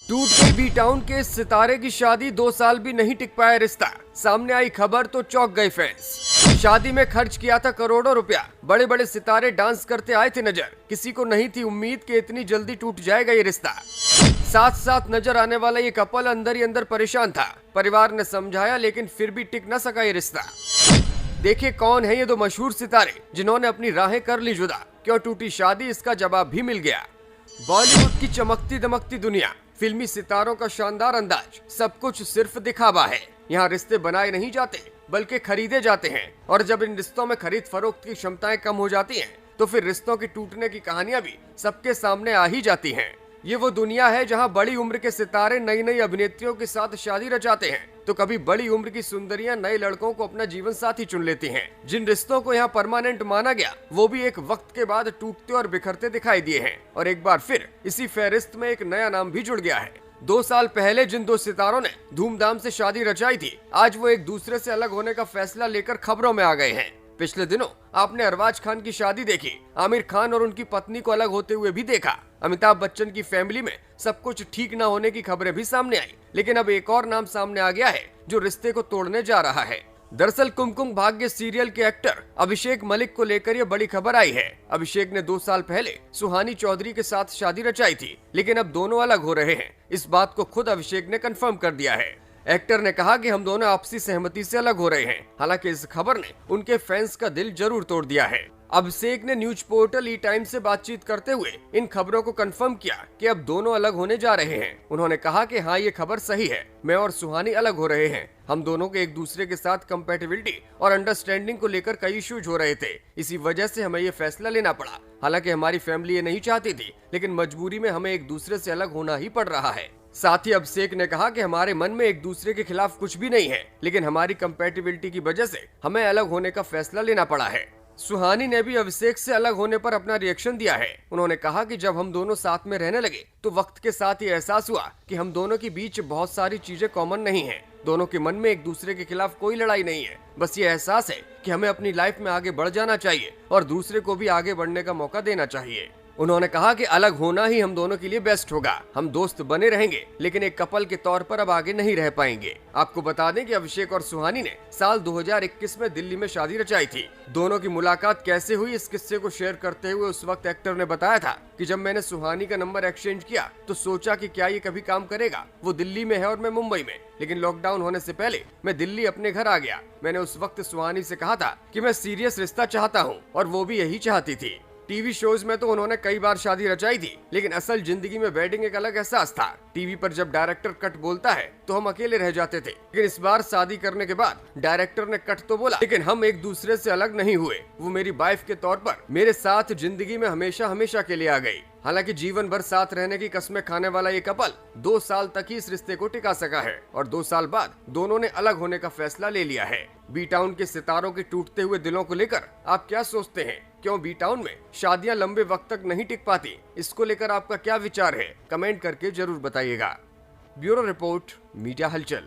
टूट गई B town के सितारे की शादी, 2 साल भी नहीं टिक पाया रिश्ता। सामने आई खबर तो चौंक गए फैंस। शादी में खर्च किया था करोड़ों रुपया, बड़े बड़े सितारे डांस करते आए थे नजर। किसी को नहीं थी उम्मीद कि इतनी जल्दी टूट जाएगा ये रिश्ता। साथ साथ नजर आने वाला ये कपल अंदर ही अंदर परेशान था। परिवार ने समझाया लेकिन फिर भी टिक न सका ये रिश्ता। देखिए कौन है ये दो मशहूर सितारे जिन्होंने अपनी राहें कर ली जुदा। क्यों टूटी शादी, इसका जवाब भी मिल गया। बॉलीवुड की चमकती दमकती दुनिया, फिल्मी सितारों का शानदार अंदाज, सब कुछ सिर्फ दिखावा है। यहाँ रिश्ते बनाए नहीं जाते बल्कि खरीदे जाते हैं। और जब इन रिश्तों में खरीद फरोख्त की क्षमताएं कम हो जाती हैं, तो फिर रिश्तों की टूटने की कहानियां भी सबके सामने आ ही जाती हैं। ये वो दुनिया है जहां बड़ी उम्र के सितारे नई नई अभिनेत्रियों के साथ शादी रचाते हैं, तो कभी बड़ी उम्र की सुंदरियां नए लड़कों को अपना जीवन साथी चुन लेती हैं। जिन रिश्तों को यहाँ परमानेंट माना गया, वो भी एक वक्त के बाद टूटते और बिखरते दिखाई दिए हैं। और एक बार फिर इसी फहरिस्त में एक नया नाम भी जुड़ गया है। 2 साल पहले जिन दो सितारों ने धूमधाम से शादी रचाई थी, आज वो एक दूसरे से अलग होने का फैसला लेकर खबरों में आ गए हैं। पिछले दिनों आपने अरबाज खान की शादी देखी, आमिर खान और उनकी पत्नी को अलग होते हुए भी देखा। अमिताभ बच्चन की फैमिली में सब कुछ ठीक न होने की खबरें भी सामने आई। लेकिन अब एक और नाम सामने आ गया है जो रिश्ते को तोड़ने जा रहा है। दरअसल कुमकुम भाग्य सीरियल के एक्टर अभिषेक मलिक को लेकर यह बड़ी खबर आई है। अभिषेक ने 2 साल पहले सुहानी चौधरी के साथ शादी रचाई थी, लेकिन अब दोनों अलग हो रहे हैं। इस बात को खुद अभिषेक ने कंफर्म कर दिया है। एक्टर ने कहा कि हम दोनों आपसी सहमति से अलग हो रहे हैं। हालांकि इस खबर ने उनके फैंस का दिल जरूर तोड़ दिया है। अभिषेक ने न्यूज पोर्टल ई टाइम से बातचीत करते हुए इन खबरों को कंफर्म किया कि अब दोनों अलग होने जा रहे हैं। उन्होंने कहा कि हाँ, ये खबर सही है, मैं और सुहानी अलग हो रहे हैं। हम दोनों के एक दूसरे के साथ कंपैटिबिलिटी और अंडरस्टैंडिंग को लेकर कई इश्यूज हो रहे थे, इसी वजह से हमें ये फैसला लेना पड़ा। हालांकि हमारी फैमिली ये नहीं चाहती थी, लेकिन मजबूरी में हमें एक दूसरे से अलग होना ही पड़ रहा है। साथ ही अभिषेक ने कहा कि हमारे मन में एक दूसरे के खिलाफ कुछ भी नहीं है, लेकिन हमारी कंपैटिबिलिटी की वजह से हमें अलग होने का फैसला लेना पड़ा है। सुहानी ने भी अभिषेक से अलग होने पर अपना रिएक्शन दिया है। उन्होंने कहा कि जब हम दोनों साथ में रहने लगे तो वक्त के साथ ये एहसास हुआ कि हम दोनों के बीच बहुत सारी चीजें कॉमन नहीं है। दोनों के मन में एक दूसरे के खिलाफ कोई लड़ाई नहीं है, बस ये एहसास है कि हमें अपनी लाइफ में आगे बढ़ जाना चाहिए और दूसरे को भी आगे बढ़ने का मौका देना चाहिए। उन्होंने कहा कि अलग होना ही हम दोनों के लिए बेस्ट होगा। हम दोस्त बने रहेंगे, लेकिन एक कपल के तौर पर अब आगे नहीं रह पाएंगे। आपको बता दें कि अभिषेक और सुहानी ने साल 2021 में दिल्ली में शादी रचाई थी। दोनों की मुलाकात कैसे हुई, इस किस्से को शेयर करते हुए उस वक्त एक्टर ने बताया था कि जब मैंने सुहानी का नंबर एक्सचेंज किया तो सोचा कि क्या ये कभी काम करेगा। वो दिल्ली में है और मैं मुंबई में, लेकिन लॉकडाउन होने से पहले मैं दिल्ली अपने घर आ गया। मैंने उस वक्त सुहानी से कहा था कि मैं सीरियस रिश्ता चाहता हूँ, और वो भी यही चाहती थी। टीवी शोज में तो उन्होंने कई बार शादी रचाई थी, लेकिन असल जिंदगी में वेडिंग एक अलग एहसास था। टीवी पर जब डायरेक्टर कट बोलता है तो हम अकेले रह जाते थे, लेकिन इस बार शादी करने के बाद डायरेक्टर ने कट तो बोला, लेकिन हम एक दूसरे से अलग नहीं हुए। वो मेरी वाइफ के तौर पर मेरे साथ जिंदगी में हमेशा हमेशा के लिए आ गई। हालांकि जीवन भर साथ रहने की कस्में खाने वाला ये कपल 2 साल तक ही इस रिश्ते को टिका सका है, और 2 साल बाद दोनों ने अलग होने का फैसला ले लिया है। बी टाउन के सितारों के टूटते हुए दिलों को लेकर आप क्या सोचते हैं? क्यों बी टाउन में शादियां लंबे वक्त तक नहीं टिक पाती? इसको लेकर आपका क्या विचार है? कमेंट करके जरूर बताइएगा। ब्यूरो रिपोर्ट, मीडिया हलचल।